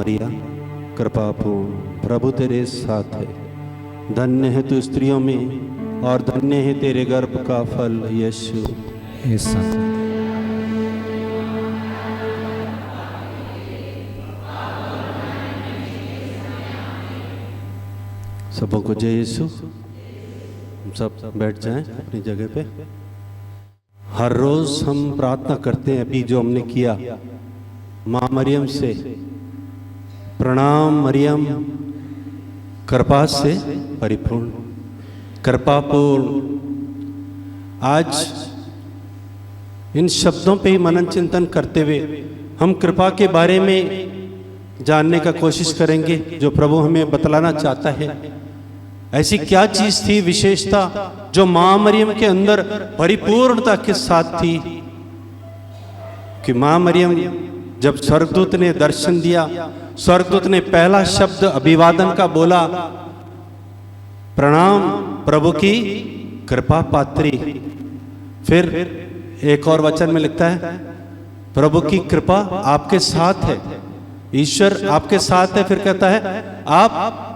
मरिया कृपा पूर्ण, प्रभु तेरे साथ है, धन्य है तू स्त्रियों में और धन्य है तेरे गर्भ का फल यीशु। हे संत सबों को जय यीशु। सब बैठ जाएं अपनी जगह पे। हर रोज हम प्रार्थना करते हैं, अभी जो हमने किया माँ मरियम से, प्रणाम मरियम कृपा से परिपूर्ण, कृपापूर्ण। आज इन शब्दों पे ही मनन चिंतन करते हुए हम कृपा के बारे में जानने का कोशिश करेंगे, जो प्रभु हमें बतलाना चाहता है। ऐसी क्या चीज थी, विशेषता जो मां मरियम के अंदर परिपूर्णता के साथ थी कि मां मरियम जब स्वर्गदूत ने दर्शन दिया, स्वर्गदूत ने पहला शब्द अभिवादन का बोला, प्रणाम प्रभु की कृपा पात्री। फिर एक और वचन में लिखता है प्रभु की कृपा आपके साथ है, ईश्वर आपके साथ है। फिर कहता है आप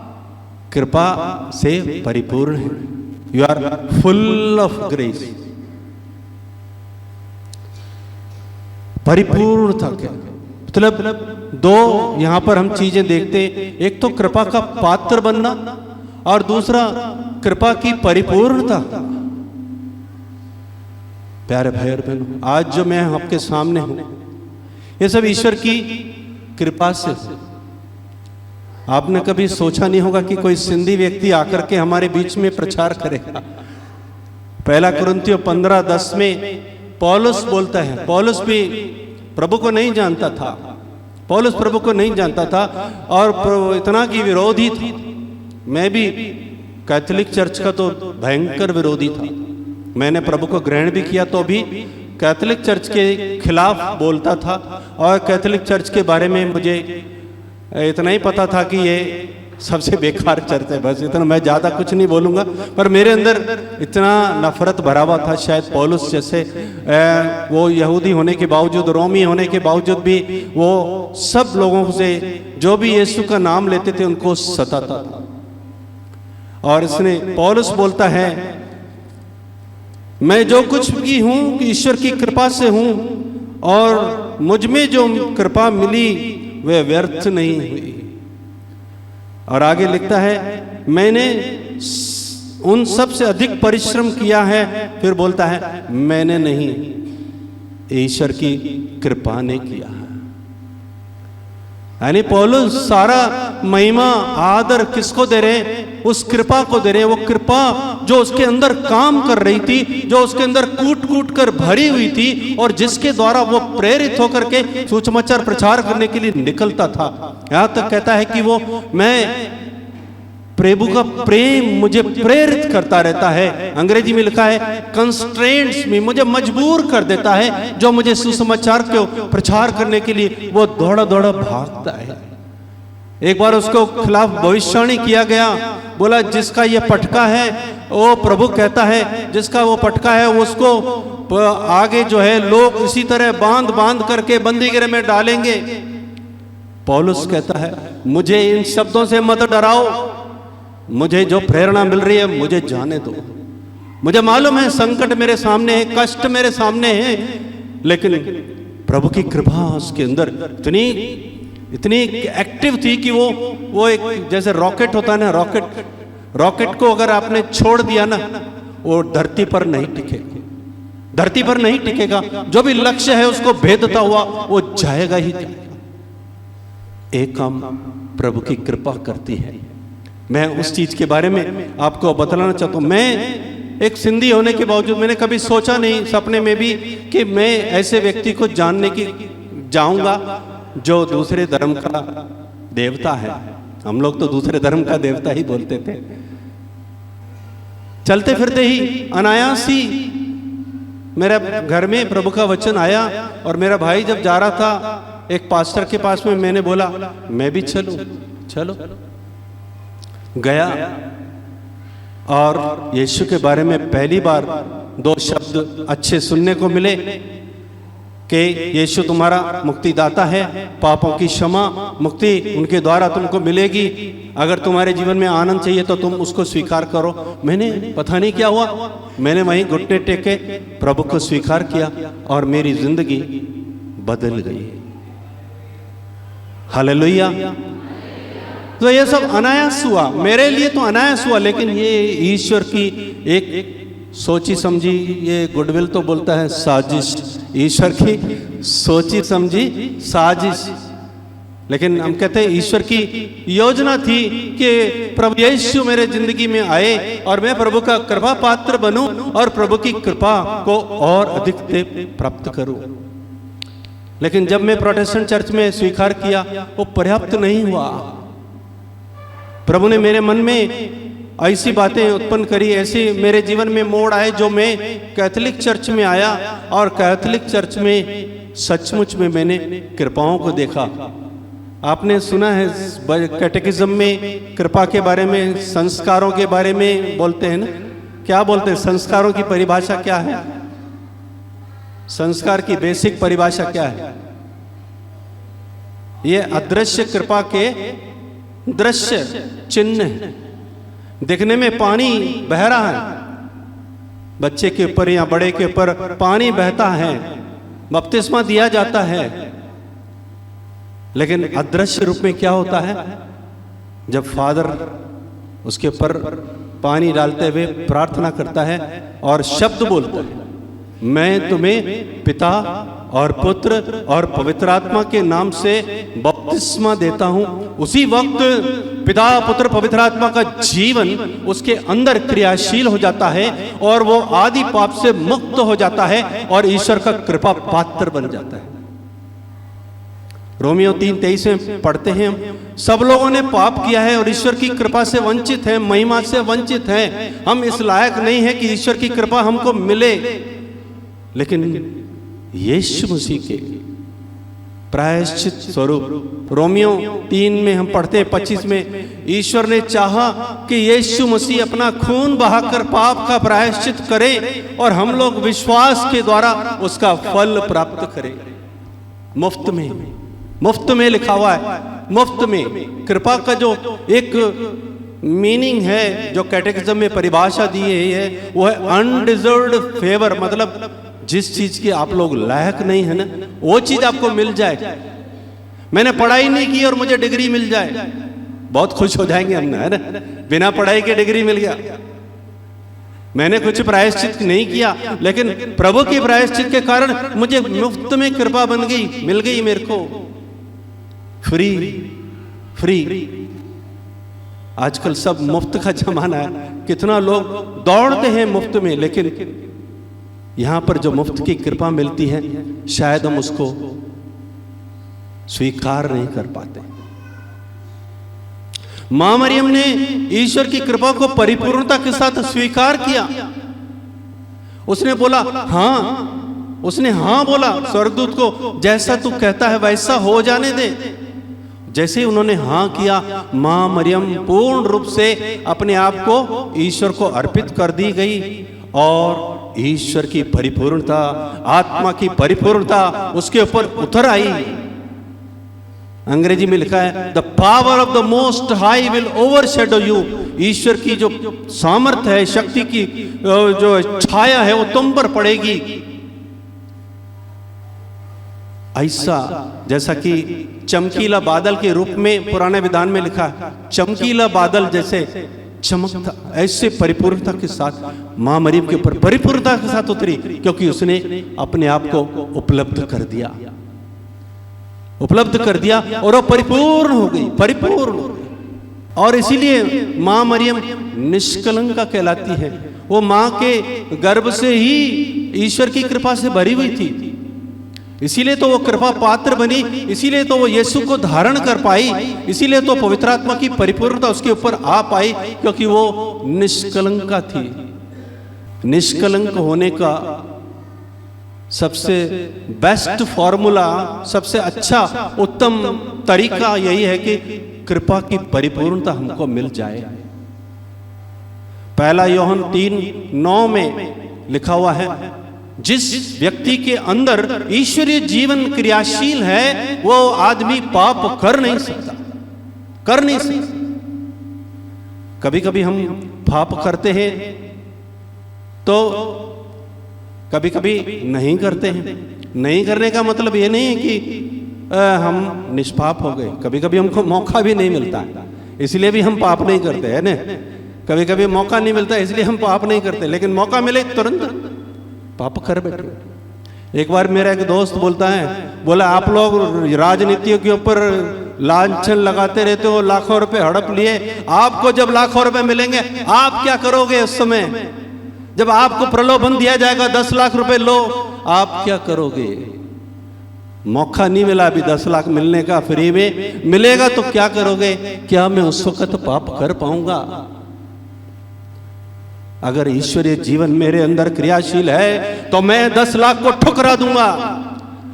कृपा से परिपूर्ण है, you are full of grace. परिपूर्णता क्या मतलब, दो यहां पर हम चीजें देखते, एक तो कृपा का पात्र बनना और दूसरा कृपा की परिपूर्णता। प्यारे भाई और बहनों, आज जो मैं आपके सामने हूं ये सब ईश्वर की कृपा से। आपने कभी सोचा नहीं होगा कि कोई सिंधी व्यक्ति आकर के हमारे बीच में प्रचार करेगा। पहला कुरिन्थियों 15:10 में पौलुस बोलता है, पौलुस भी प्रभु को नहीं जानता था, पौलुस प्रभु को नहीं जानता था और इतना की विरोधी था। मैं भी कैथोलिक चर्च का तो भयंकर विरोधी था, मैंने प्रभु को ग्रहण भी किया तो भी कैथोलिक चर्च के खिलाफ बोलता था और कैथोलिक चर्च के बारे में मुझे इतना ही पता था कि ये सबसे बेकार चर्च है, बस इतना। मैं ज़्यादा कुछ नहीं बोलूँगा, पर मेरे अंदर इतना नफरत भरा हुआ था, शायद पौलुस जैसे वो यहूदी होने के बावजूद, रोमी होने के बावजूद भी वो सब लोगों से जो भी यीशु का नाम लेते थे उनको सताता था। और इसने पौलुस बोलता है मैं जो कुछ भी हूँ ईश्वर की कृपा से हूँ और मुझ में जो कृपा मिली वे व्यर्थ नहीं हुई। और आगे लिखता है मैंने उन सब से अधिक परिश्रम किया है। फिर बोलता है मैंने नहीं, ईश्वर की कृपा ने किया है। यानी पौलुस सारा महिमा आदर किसको दे रहे? उस कृपा को दे रहे। वो कृपा जो उसके अंदर काम कर रही थी, जो उसके अंदर कूट कूट कर भरी हुई थी और जिसके द्वारा वो प्रेरित होकर के सुसमाचार प्रचार करने के लिए निकलता था। यहां तक कहता है कि वो मैं प्रभु का प्रेम मुझे प्रेरित करता रहता है। अंग्रेजी में लिखा है कंस्ट्रेंट्स में, मुझे मजबूर कर देता है, जो मुझे सुसमाचार को प्रचार करने के लिए वो दौड़ा दौड़ा भागता है। एक बार उसको खिलाफ भविष्यवाणी किया गया, बोला जिसका ये पटका है वो प्रभु कहता है जिसका वो पटका है उसको आगे जो है लोग इसी तरह बांध बांध करके बंदी गृह में डालेंगे। पौलुस कहता है मुझे इन शब्दों से मत डराओ, मुझे जो प्रेरणा मिल रही है मुझे जाने दो। मुझे मालूम है संकट मेरे सामने है, कष्ट मेरे सामने है, लेकिन प्रभु की कृपा उसके अंदर इतनी एक्टिव थी कि वो एक जैसे रॉकेट होता है ना, रॉकेट को अगर आपने छोड़ दिया ना वो धरती पर नहीं टिकेगा, धरती पर नहीं टिकेगा। जो भी लक्ष्य है उसको भेदता हुआ वो जाएगा ही जाएगा। एक काम प्रभु की कृपा करती है। मैं उस चीज के बारे में आपको बतलाना चाहता हूं। मैं एक सिंधी होने के बावजूद मैंने कभी सोचा नहीं सपने में भी कि मैं ऐसे व्यक्ति को जानने की जाऊंगा जो दूसरे धर्म का देवता है। हम लोग तो दूसरे धर्म का देवता ही बोलते थे। चलते फिरते ही अनायास ही मेरे घर में प्रभु का वचन आया और मेरा भाई जब जा रहा था एक पास्टर के पास में, मैंने बोला मैं भी चलूं। चलो गया और यीशु के बारे में पहली बार दो शब्द अच्छे सुनने को मिले। कि यीशु तुम्हारा मुक्तिदाता है, पापों की क्षमा मुक्ति उनके द्वारा तुमको मिलेगी। अगर तुम्हारे जीवन में आनंद चाहिए तो तुम उसको स्वीकार करो। मैंने पता नहीं क्या हुआ, मैंने वहीं घुटने टेके प्रभु को स्वीकार किया और मेरी जिंदगी बदल गई। हालेलुया। तो ये सब अनायास हुआ, मेरे लिए तो अनायास हुआ, लेकिन ये ईश्वर की एक सोची समझी, ये गुडविल तो बोलता है साजिश, ईश्वर की सोची समझी साजिश। लेकिन हम कहते हैं ईश्वर की योजना थी कि प्रभु यीशु मेरे जिंदगी में आए और मैं प्रभु का कृपा पात्र बनूं और प्रभु की कृपा को और अधिक से प्राप्त करूं। लेकिन जब मैं प्रोटेस्टेंट चर्च में स्वीकार किया, वो पर्याप्त नहीं हुआ। प्रभु ने मेरे मन में ऐसी बातें उत्पन्न करी, ऐसे मेरे जीवन में मोड़ आए, जो मैं कैथोलिक चर्च में आया और कैथोलिक चर्च में सचमुच में मैंने कृपाओं को देखा। आपने सुना है कैटेकिज्म में कृपा के बारे में, संस्कारों के बारे में बोलते हैं ना, क्या बोलते हैं? संस्कारों की परिभाषा क्या है? संस्कार की बेसिक परिभाषा क्या है? ये अदृश्य कृपा के दृश्य चिन्ह है। देखने में पानी बह रहा है, बच्चे के ऊपर या बड़े के ऊपर पानी बहता है, बपतिस्मा दिया जाता है, लेकिन अदृश्य रूप में क्या होता है? जब फादर उसके ऊपर पानी डालते हुए प्रार्थना करता है और शब्द बोलता है, मैं तुम्हें पिता और पुत्र और पवित्र आत्मा के नाम से बपतिस्मा देता हूं, उसी वक्त पिता पुत्र पवित्र आत्मा का जीवन उसके अंदर क्रियाशील हो जाता है और वो आदि पाप से मुक्त हो जाता है और ईश्वर का कृपा पात्र बन जाता है। रोमियो 3:23 में पढ़ते हैं, सब लोगों ने पाप किया है और ईश्वर की कृपा से वंचित है, महिमा से वंचित है। हम इस लायक नहीं है कि ईश्वर की कृपा हमको मिले, लेकिन यीशु मसीह के प्रायश्चित स्वरूप रोमियो 3 में हम पढ़ते हैं 25 में, ईश्वर ने चाहा कि यीशु मसीह अपना खून बहाकर पाप का प्रायश्चित करे और हम लोग विश्वास के द्वारा उसका फल प्राप्त करें। मुफ्त में लिखा हुआ है, मुफ्त में। कृपा का जो एक मीनिंग है, जो कैटेकिज्म में परिभाषा दी है, वो है अनडिजर्व्ड फेवर, मतलब जिस चीज की आप लोग लायक नहीं है ना, वो चीज आपको मिल जाए। मैंने पढ़ाई नहीं की और मुझे डिग्री मिल जाए, बहुत खुश हो जाएंगे हम ना, है ना? बिना पढ़ाई के डिग्री मिल गया। मैंने कुछ प्रायश्चित नहीं किया, लेकिन प्रभु की प्रायश्चित के कारण मुझे मुफ्त में कृपा बन गई, मिल गई मेरे को, फ्री। आजकल सब मुफ्त का जमाना है, कितना लोग दौड़ते हैं मुफ्त में, लेकिन यहां पर जो मुफ्त की कृपा मिलती है शायद हम उसको स्वीकार नहीं कर पाते। मां मरियम ने ईश्वर की कृपा को परिपूर्णता के साथ स्वीकार किया। उसने बोला हाँ, उसने हाँ बोला स्वर्गदूत को, जैसा तू कहता है वैसा हो जाने दे। जैसे ही उन्होंने हाँ किया, मां मरियम पूर्ण रूप से अपने आप को ईश्वर को अर्पित कर दी गई और ईश्वर की परिपूर्णता, आत्मा की परिपूर्णता उसके ऊपर उतर आई। अंग्रेजी में लिखा है, the power of the most high will overshadow you. ईश्वर की जो सामर्थ्य है, शक्ति की जो छाया है, वो तुम पर पड़ेगी। ऐसा जैसा कि चमकीला बादल के रूप में पुराने विधान में लिखा है, चमकीला बादल जैसे चमकता, ऐसे परिपूर्णता के साथ मां मरियम के ऊपर परिपूर्णता के साथ उतरी, क्योंकि उसने अपने आप को उपलब्ध कर दिया और वो परिपूर्ण हो गई। और इसीलिए मां मरियम निष्कलंका कहलाती है। वो मां के गर्भ से ही ईश्वर की कृपा से भरी हुई थी, इसीलिए तो वो कृपा पात्र बनी, इसीलिए तो वो यीशु को धारण कर पाई, इसीलिए तो पवित्र आत्मा की परिपूर्णता उसके ऊपर आ पाई, क्योंकि वो निष्कलंका थी। निष्कलंक होने का सबसे बेस्ट फॉर्मूला, सबसे अच्छा उत्तम तरीका यही है कि कृपा की परिपूर्णता हमको मिल जाए। पहला यूहन्ना 3:9 में लिखा हुआ है, जिस व्यक्ति के अंदर ईश्वरीय जीवन क्रियाशील है वो आदमी पाप कर नहीं सकता, कर नहीं सकता। कभी कभी हम पाप करते हैं तो कभी कभी नहीं करते हैं। नहीं करने का मतलब ये नहीं है कि हम निष्पाप हो गए। कभी कभी हमको मौका भी नहीं मिलता है, इसलिए भी हम पाप नहीं करते है ना। कभी कभी मौका नहीं मिलता इसलिए हम पाप नहीं करते, लेकिन मौका मिले तुरंत पाप कर बैठे। एक बार मेरा एक दोस्त बोलता है, बोला आप लोग राजनीतियों के ऊपर लांछन लगाते रहते हो, लाखों रुपए हड़प लिए, आपको जब लाखों रुपए मिलेंगे आप क्या करोगे? उस समय जब आपको प्रलोभन दिया जाएगा 10 लाख रुपए लो, आप क्या करोगे? मौका नहीं मिला अभी 10 लाख मिलने का, फ्री में मिलेगा तो क्या करोगे? क्या मैं उस वक्त पाप कर पाऊंगा? अगर ईश्वरीय जीवन मेरे अंदर क्रियाशील है तो मैं 10 लाख को ठुकरा दूंगा।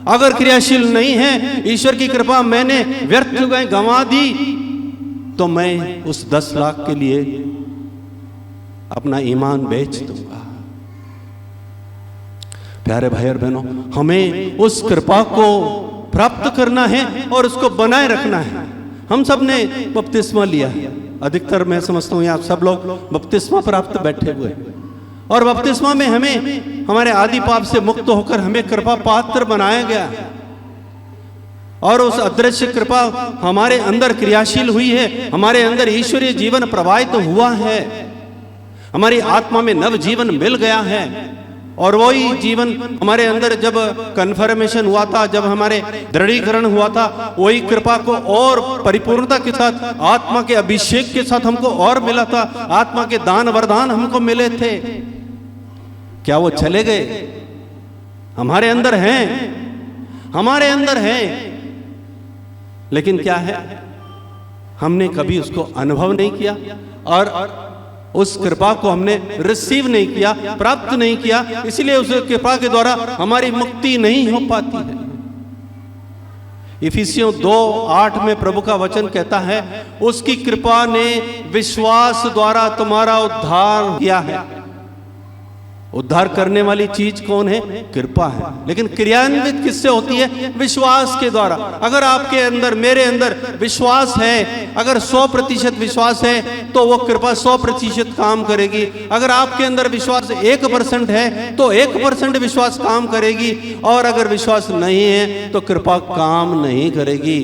अगर क्रियाशील नहीं है, ईश्वर की कृपा मैंने व्यर्थ में गंवा दी, तो मैं उस 10 लाख के लिए अपना ईमान बेच दूंगा। प्यारे भाई और बहनों, हमें उस कृपा को प्राप्त करना है और उसको बनाए रखना है। हम सब ने बपतिस्मा लिया है, अधिकतर मैं समझता हूँ यहाँ सब लोग बपतिस्मा प्राप्त बैठे हुए हैं, और बपतिस्मा में हमें हमारे आदि पाप से मुक्त होकर हमें कृपा पात्र बनाया गया, और उस अदृश्य कृपा हमारे अंदर क्रियाशील हुई है। हमारे अंदर ईश्वरीय जीवन प्रवाहित हुआ है, हमारी आत्मा में नव जीवन मिल गया है। और वही जीवन हमारे अंदर जब कन्फर्मेशन हुआ था, जब हमारे दृढ़ीकरण हुआ था, वही कृपा को और परिपूर्णता के साथ आत्मा के अभिषेक के साथ हमको और मिला था। आत्मा के दान वरदान हमको मिले थे। क्या वो चले गए? हमारे अंदर हैं, हमारे अंदर हैं, लेकिन क्या है, हमने कभी उसको अनुभव नहीं किया और उस कृपा को हमने रिसीव नहीं किया, प्राप्त नहीं किया। इसलिए उस कृपा के द्वारा हमारी मुक्ति नहीं हो पाती है। इफिसियों 2:8 में प्रभु का वचन कहता है, उसकी कृपा ने विश्वास द्वारा तुम्हारा उद्धार किया है। उद्धार करने वाली चीज कौन है? कृपा है। लेकिन क्रियान्वित किससे होती है? विश्वास के द्वारा। अगर आपके अंदर, मेरे अंदर विश्वास है, अगर 100% विश्वास है तो वो कृपा 100% काम करेगी। अगर आपके अंदर विश्वास 1% है तो 1% विश्वास काम करेगी, और अगर विश्वास नहीं है तो कृपा काम नहीं करेगी।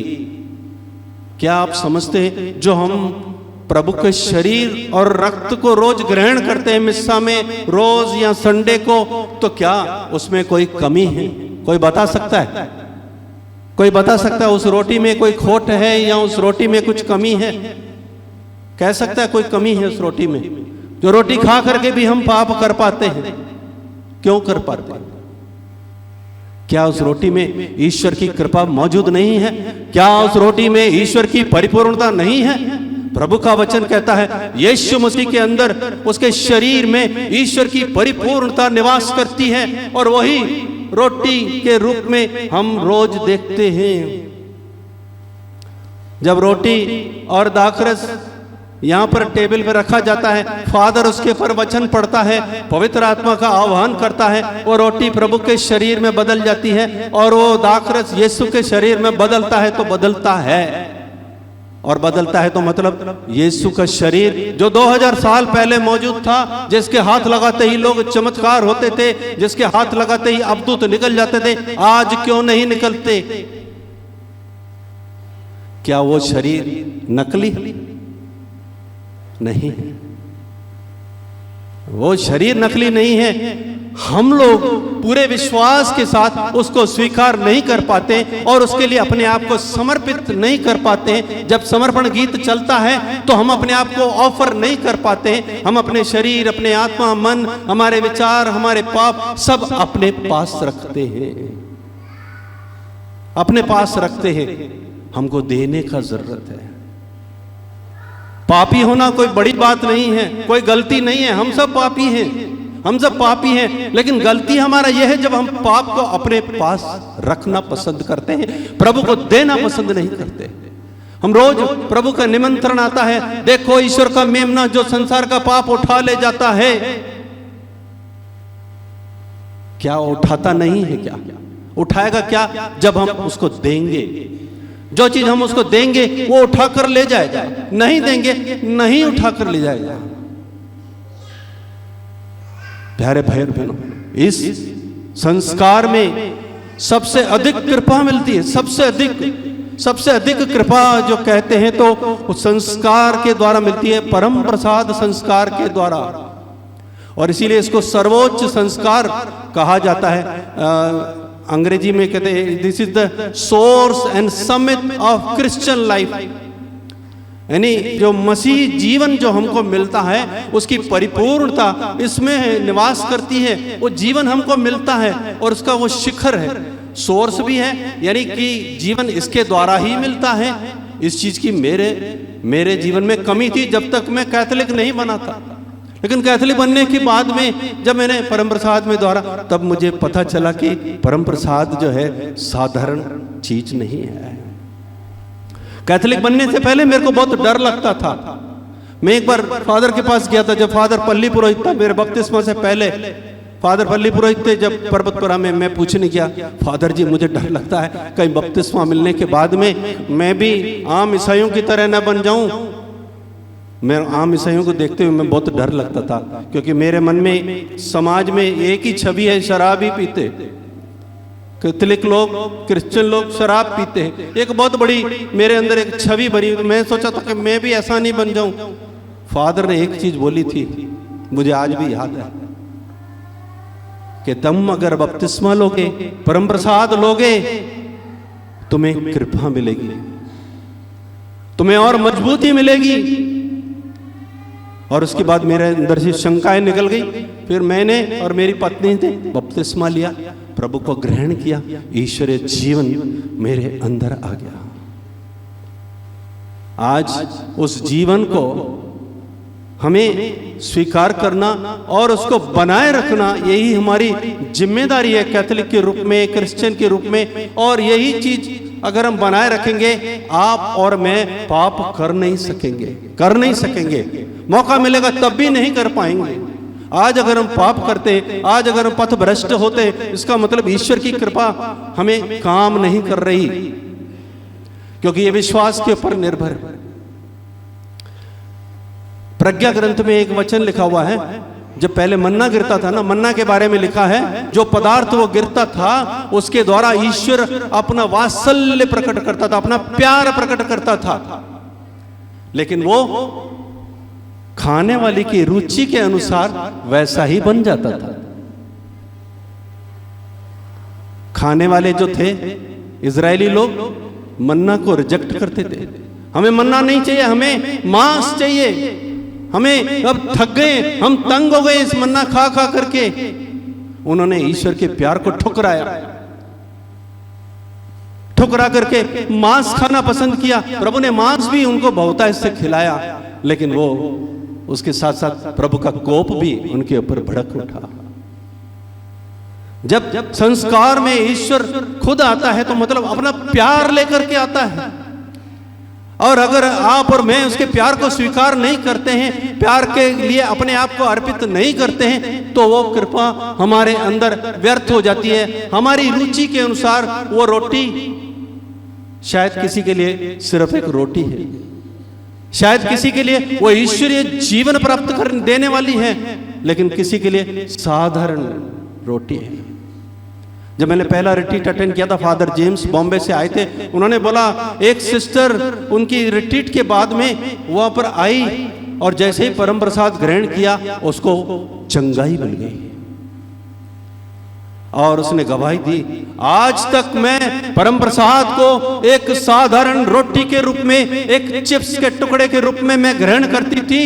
क्या आप समझते हैं, जो हम प्रभु के शरीर और रक्त को रोज ग्रहण करते हैं मिस्सा में, रोज या संडे को, तो क्या उसमें कोई कमी है? कोई बता सकता है? कोई बता सकता है उस रोटी में कोई खोट है या उस रोटी में कुछ कमी है? कह सकता है कोई कमी है उस रोटी में? जो रोटी खा करके भी हम पाप कर पाते हैं, क्यों कर पाते हैं? क्या उस रोटी में ईश्वर की कृपा मौजूद नहीं है? क्या उस रोटी में ईश्वर की परिपूर्णता नहीं है? प्रभु का वचन कहता है, यीशु मसीह के अंदर, उसके शरीर में ईश्वर की परिपूर्णता निवास करती है, और वही रोटी के रूप में हम रोज देखते हैं। जब रोटी और दाखरस यहाँ पर टेबल पे रखा जाता है, फादर उसके ऊपर वचन पढ़ता है, पवित्र आत्मा का आह्वान करता है, वो रोटी प्रभु के शरीर में बदल जाती है, और वो दाखरस यीशु के शरीर में बदलता है तो बदलता है। और बदलता है तो मतलब यीशु का शरीर जो 2000 साल पहले मौजूद था, जिसके हाथ लगाते ही लोग चमत्कार होते थे, जिसके हाथ लगाते ही अवधूत निकल जाते थे, आज क्यों नहीं निकलते? क्या वो शरीर नकली? नहीं, वो शरीर नकली नहीं है। हम लोग पूरे विश्वास के साथ उसको स्वीकार नहीं कर पाते और उसके लिए अपने आप को समर्पित नहीं कर पाते। जब समर्पण गीत चलता है तो हम अपने आप को ऑफर नहीं कर पाते। हम अपने शरीर, अपने आत्मा, मन, हमारे विचार, हमारे पाप सब अपने पास रखते हैं, अपने पास रखते हैं। हमको देने का जरूरत है। पापी होना कोई बड़ी बात नहीं है, कोई गलती नहीं है। हम सब पापी हैं, हम सब पापी हैं, लेकिन गलती हमारा यह है जब हम पाप को अपने पास रखना पसंद करते हैं, प्रभु को देना पसंद नहीं करते। हम रोज प्रभु का निमंत्रण आता है, देखो ईश्वर का मेमना जो संसार का पाप उठा ले जाता है। क्या उठाता नहीं है? क्या उठाएगा? क्या जब हम उसको देंगे। जो चीज हम उसको देंगे वो उठाकर ले जाएगा, नहीं देंगे नहीं उठाकर ले जाएगा। प्यारे भाई और बहनों, इस संस्कार में सबसे अधिक कृपा मिलती है। सबसे अधिक कृपा जो कहते हैं तो उस संस्कार के द्वारा मिलती है, परम प्रसाद संस्कार के द्वारा। और इसीलिए इसको सर्वोच्च संस्कार कहा जाता है। अंग्रेजी में कहते हैं this is the source and summit of Christian life. यानी जो मसीह जीवन जो हमको मिलता है उसकी परिपूर्णता इसमें निवास करती है। वो जीवन हमको मिलता है और उसका वो शिखर है, सोर्स भी है, यानी कि जीवन इसके द्वारा ही मिलता है। इस चीज की मेरे जीवन में कमी थी जब तक मैं कैथोलिक नहीं बना था। लेकिन कैथोलिक बनने के बाद में जब मैंने परम प्रसाद में द्वारा, तब मुझे पता चला कि परम प्रसाद जो है साधारण चीज नहीं है। कैथोलिक बनने से पहले मेरे को बहुत डर लगता था। मैं एक बार फादर के पास गया था, जब फादर पल्ली पुरोहित था, मेरे बपतिस्मा से पहले फादर पल्ली पुरोहित थे जब पर्वतपुरा में। मैं पूछने गया, फादर जी मुझे डर लगता है कहीं बपतिस्मा मिलने के बाद में मैं भी आम ईसाइयों की तरह न बन जाऊं। मैं आम ईसाइयों को देखते हुए मैं बहुत डर लगता था, क्योंकि मेरे मन में समाज में एक ही छवि है, शराब ही पीते। कैथोलिक लोग, क्रिश्चियन लोग शराब पीते हैं। एक बहुत बड़ी मेरे अंदर एक छवि बनी। मैं सोचा था कि मैं भी ऐसा नहीं बन जाऊं। फादर ने एक चीज बोली थी, मुझे आज भी याद है, कि तुम अगर बपतिस्मा लोगे, परम प्रसाद लोगे, तुम्हें कृपा मिलेगी, तुम्हें और मजबूती मिलेगी। और उसके बाद मेरे अंदर से शंकाएं निकल गई। फिर मैंने और मेरी पत्नी ने बपतिस्मा लिया, प्रभु को ग्रहण किया, ईश्वरीय जीवन मेरे अंदर आ गया। आज उस जीवन को हमें स्वीकार करना और उसको बनाए रखना, यही हमारी जिम्मेदारी है कैथोलिक के रूप में, क्रिश्चियन के रूप में। और यही चीज अगर हम बनाए रखेंगे, आप और मैं पाप कर नहीं सकेंगे। मौका मिलेगा तब भी नहीं कर पाएंगे। आज अगर हम पाप करते, आज अगर हम पथ भ्रष्ट होते, इसका मतलब ईश्वर की कृपा हमें काम नहीं कर रही, क्योंकि ये विश्वास के ऊपर निर्भर है। प्रज्ञा ग्रंथ में एक वचन लिखा हुआ है, जब पहले मन्ना गिरता था ना, मन्ना के बारे में लिखा है, जो पदार्थ वो गिरता था उसके द्वारा ईश्वर अपना वात्सल्य प्रकट करता था, अपना प्यार प्रकट करता था। लेकिन वो खाने वाले की रुचि के अनुसार वैसा ही बन जाता था। खाने वाले जो थे इजरायली लोग, मन्ना को रिजेक्ट करते थे। हमें मन्ना नहीं चाहिए, हमें मांस चाहिए, हमें अब थक गए, हम तंग हो गए इस मन्ना खा खा करके। उन्होंने ईश्वर के प्यार को ठुकरा करके मांस खाना पसंद किया। प्रभु ने मांस भी उनको बहुतायत से खिलाया, लेकिन वो उसके साथ साथ प्रभु का कोप भी उनके ऊपर भड़क उठा। जब संस्कार में ईश्वर खुद आता है तो मतलब अपना प्यार लेकर के आता है। और अगर आप और मैं उसके प्यार को स्वीकार नहीं करते हैं, प्यार के लिए अपने आप को अर्पित नहीं करते हैं, तो वो कृपा हमारे अंदर व्यर्थ हो जाती है। हमारी रुचि के अनुसार वो रोटी शायद किसी के लिए सिर्फ एक रोटी है, शायद किसी के लिए वो ईश्वरीय जीवन प्राप्त कर देने वाली है, लेकिन किसी के लिए साधारण रोटी है। जब मैंने पहला रिट्रीट अटेंड किया था, फादर जेम्स बॉम्बे से आए थे। उन्होंने बोला एक सिस्टर उनकी रिट्रीट के बाद में वहां पर आई और जैसे ही परम प्रसाद ग्रहण किया उसको चंगाई मिल गई और उसने गवाही दी, आज तक मैं परम प्रसाद को एक साधारण रोटी के रूप में, एक चिप्स के टुकड़े के रूप में मैं ग्रहण करती थी,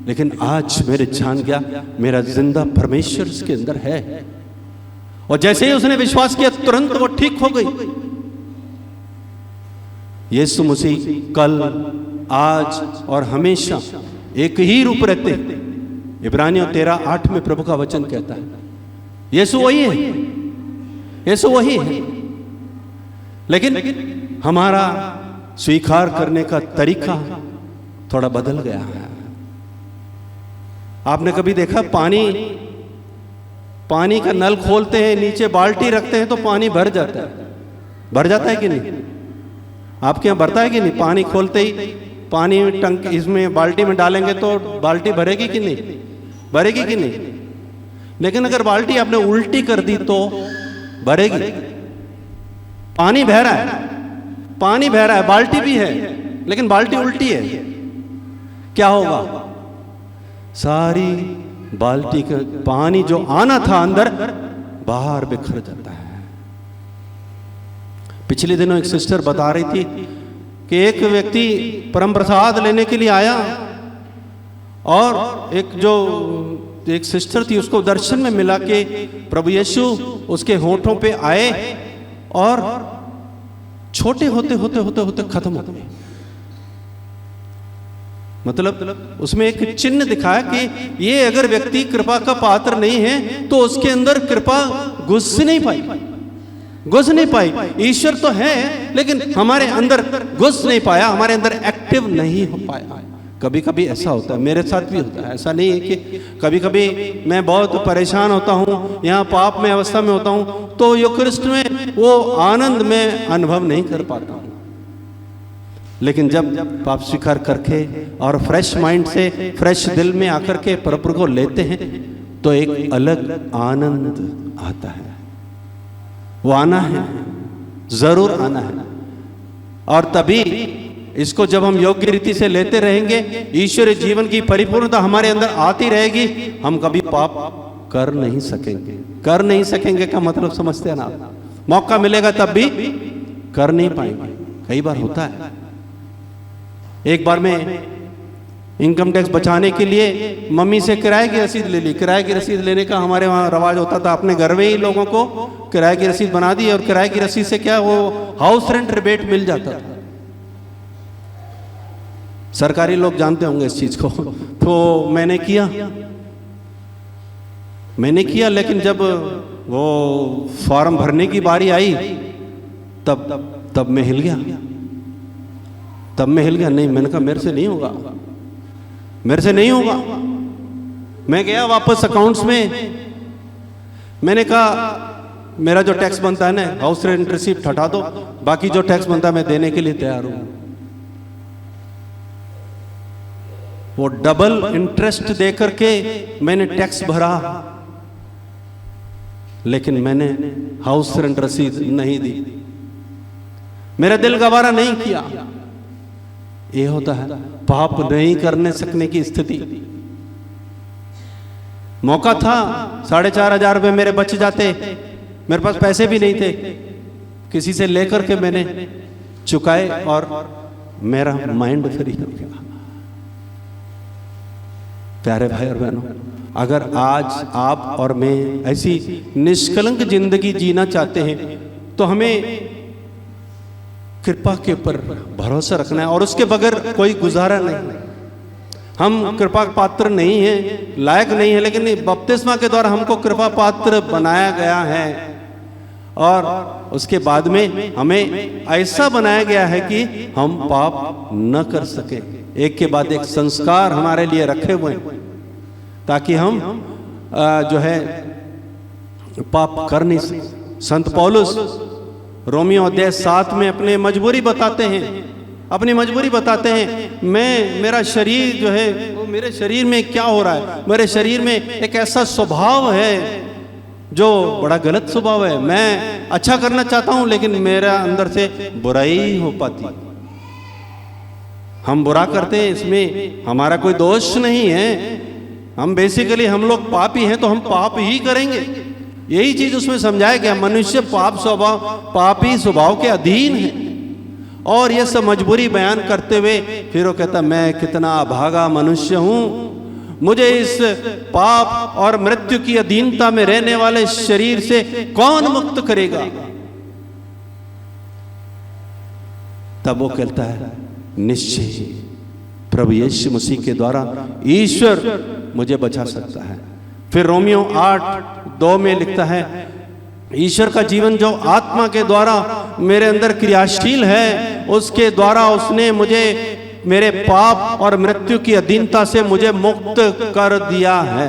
लेकिन आज मेरे जान गया मेरा जिंदा परमेश्वर इसके अंदर है। और जैसे ही उसने विश्वास किया तुरंत वो ठीक हो गई। यीशु मसीह कल, आज और हमेशा एक ही रूप रहते। इब्रानियों 13:8 में प्रभु का वचन कहता है यीशु वही है, यीशु वही है, लेकिन हमारा स्वीकार करने का तरीका थोड़ा बदल गया है। आपने कभी देखा पानी पानी का नल खोलते हैं, नीचे बाल्टी रखते हैं तो पानी भर जाता है। भर जाता है कि नहीं? आपके यहाँ भरता है कि नहीं? पानी खोलते ही पानी टंक इसमें बाल्टी में डालेंगे तो बाल्टी भरेगी कि नहीं? भरेगी कि नहीं? लेकिन अगर बाल्टी आपने उल्टी कर दी तो भरेगी। पानी बह रहा है, पानी बह रहा है, बाल्टी भी है, लेकिन बाल्टी उल्टी है, क्या होगा? सारी बाल्टी का पानी जो आना था अंदर, बाहर बिखर जाता है। पिछले दिनों एक सिस्टर बता रही थी कि एक व्यक्ति परम प्रसाद लेने के लिए आया और एक सिस्टर थी, उसको दर्शन में मिला कि प्रभु यीशु उसके होठों पे आए और छोटे होते होते होते होते खत्म हो गए। मतलब उसमें एक चिन्ह दिखाया कि ये अगर व्यक्ति कृपा का पात्र नहीं है तो उसके अंदर कृपा घुस नहीं पाई। ईश्वर तो है लेकिन हमारे अंदर घुस नहीं पाया, हमारे अंदर एक्टिव नहीं हो पाया। कभी कभी ऐसा होता है, मेरे साथ भी होता है। ऐसा नहीं है कि कभी कभी मैं बहुत परेशान होता हूँ, यहाँ पाप में अवस्था में होता हूँ, तो यूकरिस्ट में वो आनंद में अनुभव नहीं कर पाता हूँ। लेकिन जब पाप स्वीकार करके और फ्रेश माइंड से, फ्रेश दिल में आकर के प्रभु को लेते हैं तो एक अलग आनंद आता है। वो आना है, जरूर आना है। और तभी इसको जब हम योग्य रीति से लेते रहेंगे, ईश्वरीय जीवन की परिपूर्णता हमारे अंदर आती रहेगी, हम कभी पाप कर नहीं सकेंगे का मतलब समझते हैं ना? मौका मिलेगा तब भी कर नहीं पाएंगे। कई बार होता है। एक बार मैं इनकम टैक्स बचाने के लिए मम्मी से किराए की रसीद ले ली। किराए की रसीद लेने का हमारे वहाँ रवाज होता था, अपने घर में ही लोगों को किराए की रसीद बना दी और किराए की रसीद से क्या, वो हाउस रेंट रिबेट मिल जाता था। सरकारी लोग जानते होंगे इस चीज को। तो मैंने किया, लेकिन जब वो फॉर्म भरने की बारी आई तब मैं हिल गया। नहीं, मैंने कहा मेरे से नहीं होगा। मैं गया वापस अकाउंट्स में, मैंने कहा मेरा जो टैक्स बनता है ना, हाउस रेंट रिसीप्ट हटा दो, बाकी जो टैक्स बनता है मैं देने के लिए तैयार हूं। वो डबल इंटरेस्ट देकर के मैंने टैक्स भरा, लेकिन मैंने हाउस रेंट रसीद नहीं दी। मेरा दिल गवारा नहीं किया। ये होता है पाप नहीं करने सकने की स्थिति। मौका था, 4,500 रुपये मेरे बच जाते, मेरे पास पैसे भी नहीं थे, किसी से लेकर के मैंने चुकाए और मेरा माइंड फ्री हो गया। प्यारे भाई और बहनों, अगर आज आप और मैं ऐसी निष्कलंक जिंदगी जीना चाहते हैं तो हमें कृपा के ऊपर भरोसा रखना है और उसके बगैर कोई गुजारा नहीं। हम कृपा पात्र नहीं हैं, लायक नहीं है, लेकिन बपतिस्मा के द्वारा हमको कृपा पात्र बनाया गया है और उसके बाद में हमें ऐसा बनाया गया है कि हम पाप न कर सके। एक के बाद एक संस्कार हमारे लिए रखे हुए हैं ताकि हम जो है पाप कर नहीं सके। संत पौलुस रोमियो अध्याय 7 में अपनी मजबूरी बताते हैं। मेरा शरीर जो है, वो मेरे शरीर में क्या हो रहा है, मेरे शरीर में एक ऐसा स्वभाव है जो बड़ा गलत स्वभाव है। मैं अच्छा करना चाहता हूं लेकिन मेरा अंदर से बुराई हो पाती। हम बुरा करते हैं, इसमें हमारा कोई दोष नहीं है। हम बेसिकली हम लोग पापी हैं तो हम पाप ही करेंगे। यही चीज उसमें समझाया गया। मनुष्य पापी स्वभाव के अधीन है। और ये सब मजबूरी बयान करते हुए फिर वो कहता, मैं कितना अभागा मनुष्य हूं, मुझे इस पाप और मृत्यु की अधीनता में रहने वाले शरीर से कौन मुक्त करेगा। तब वो कहता है, निश्चय प्रभु यीशु मसीह के द्वारा ईश्वर मुझे बचा सकता है। फिर रोमियो 8:2 में लिखता है, ईश्वर का जीवन जो आत्मा के द्वारा मेरे अंदर क्रियाशील है, उसके द्वारा उसने मुझे मेरे पाप और मृत्यु की अधीनता से मुझे मुक्त कर दिया है।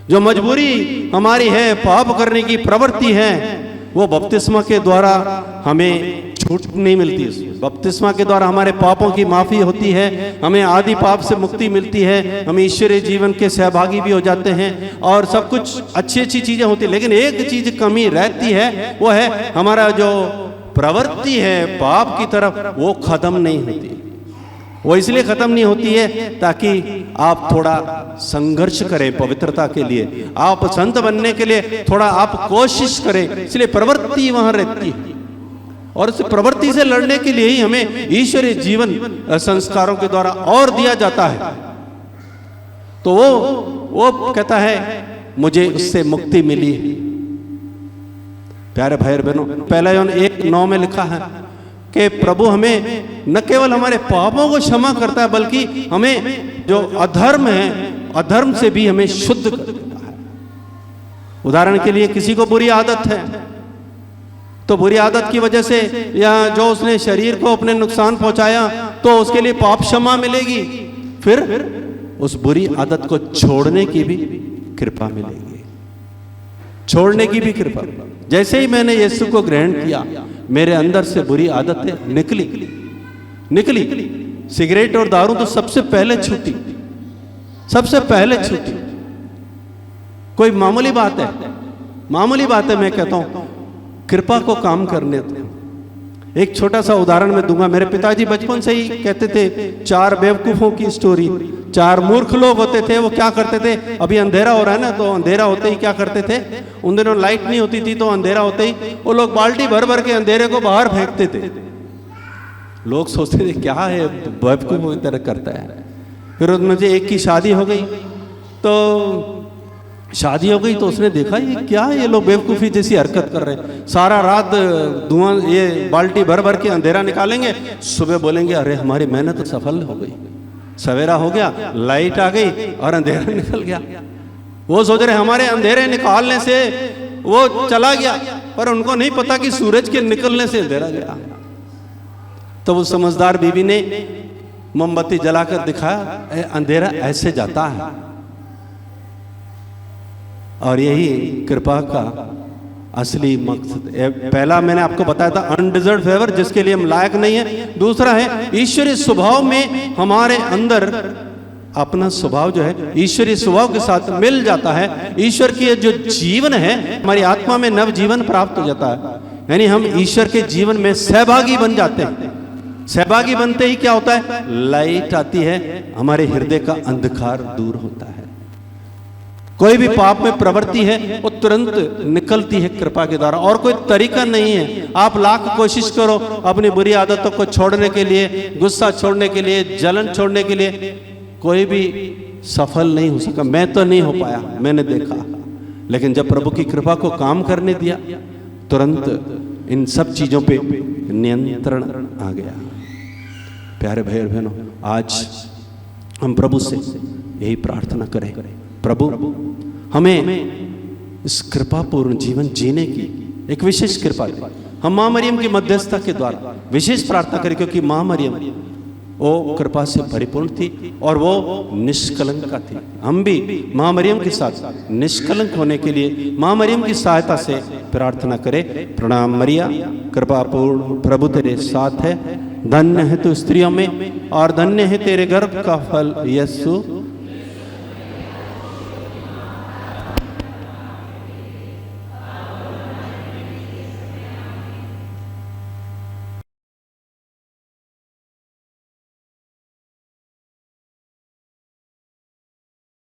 जो मजबूरी हमारी है, पाप करने की प्रवृत्ति है, वो बपतिस्मा के द्वारा हमें छूट नहीं मिलती। बपतिस्मा के द्वारा हमारे पापों की माफी होती है, हमें आदि पाप से मुक्ति मिलती है, हम ईश्वरीय जीवन के सहभागी भी हो जाते हैं और सब कुछ अच्छी अच्छी चीजें होती है। लेकिन एक चीज कमी रहती है, वो है हमारा जो प्रवृत्ति है पाप की तरफ, वो खत्म नहीं होती। वो इसलिए खत्म नहीं होती है ताकि आप थोड़ा संघर्ष करें पवित्रता के लिए, आप संत बनने के लिए थोड़ा आप कोशिश करें, इसलिए प्रवृत्ति वहां रहती है। और इस प्रवृत्ति से लड़ने के लिए ही हमें ईश्वरीय जीवन संस्कारों के द्वारा और दिया जाता है। तो वो कहता है मुझे उससे मुक्ति मिली। प्यारे भाई और बहनों, पहला यूहन्ना 1:9 में लिखा है कि प्रभु हमें न केवल हमारे पापों को क्षमा करता है, बल्कि हमें जो अधर्म है, अधर्म से भी हमें शुद्ध कर देता है। उदाहरण के लिए किसी को बुरी आदत है, तो बुरी आदत की वजह से या जो उसने शरीर को अपने नुकसान पहुंचाया, तो उसके लिए पाप क्षमा मिलेगी, फिर उस बुरी आदत को छोड़ने की भी कृपा मिलेगी, छोड़ने की भी कृपा। जैसे ही मैंने यीशु को ग्रहण किया, मेरे अंदर से बुरी आदतें निकली। सिगरेट और दारू तो सबसे पहले छूटी, सबसे पहले छूटी। कोई मामूली बात है, मामूली बात है। मैं कहता हूं कृपा को काम करने दो। एक छोटा सा उदाहरण मैं दूंगा। मेरे पिताजी बचपन से ही कहते थे 4 बेवकूफों की स्टोरी। 4 मूर्ख लोग होते थे, वो क्या करते थे, अभी अंधेरा हो रहा है ना, तो अंधेरा होते ही क्या करते थे, उन दिनों लाइट नहीं होती थी, तो अंधेरा होते ही वो लोग बाल्टी भर भर के अंधेरे को बाहर फेंकते थे। लोग सोचते थे क्या है, बेवकूफों की तरह करता है। फिर उनमें से एक की शादी हो गई, तो शादी हो गई तो उसने देखा ये क्या है, ये लोग बेवकूफ़ी जैसी हरकत कर रहे हैं। सारा रात धुआं, ये बाल्टी भर भर के अंधेरा निकालेंगे, सुबह बोलेंगे अरे हमारी मेहनत तो सफल हो गई। सवेरा हो गया, लाइट आ गई और अंधेरा निकल गया। वो सोच रहे हमारे अंधेरे निकालने से वो चला गया, पर उनको नहीं पता कि सूरज के निकलने से अंधेरा गया। तो वो समझदार बीवी ने मोमबत्ती जलाकर दिखाया, अंधेरा ऐसे जाता है। और यही कृपा का असली मकसद। पहला मैंने आपको बताया था अनडिजर्व फेवर, जिसके लिए हम लायक नहीं है। दूसरा है ईश्वरीय स्वभाव में हमारे अंदर अपना स्वभाव जो है ईश्वरीय स्वभाव के साथ मिल जाता है। ईश्वर की जो जीवन है हमारी आत्मा में नव जीवन प्राप्त हो जाता है, यानी हम ईश्वर के जीवन में सहभागी बन जाते हैं। सहभागी बनते ही क्या होता है, लाइट आती है, हमारे हृदय का अंधकार दूर होता है। कोई भी पाप में प्रवृत्ति है वो तुरंत निकलती है कृपा के द्वारा, और कोई तरीका नहीं है। आप लाख कोशिश करो अपनी बुरी आदतों को छोड़ने के लिए, गुस्सा छोड़ने के लिए, जलन छोड़ने के लिए, कोई भी सफल नहीं हो सका। मैं तो नहीं हो पाया, मैंने देखा। लेकिन जब प्रभु की कृपा को काम करने दिया, तुरंत इन सब चीजों पे नियंत्रण आ गया। प्यारे भाई और बहनों, आज हम प्रभु से यही प्रार्थना करें, प्रभु हमें इस कृपापूर्ण जीवन जीने की एक विशेष कृपा दे। हम माँ मरियम की मध्यस्थता के द्वारा विशेष प्रार्थना करें, क्योंकि माँ मरियम वो कृपा से परिपूर्ण थी और वो निष्कलंक थी। हम भी माँ मरियम के साथ निष्कलंक होने के लिए माँ मरियम की सहायता से प्रार्थना करें। प्रणाम मरिया, कृपापूर्ण प्रभु तेरे साथ है, धन्य है तू स्त्रियों में और धन्य है तेरे गर्भ का फल यीशु।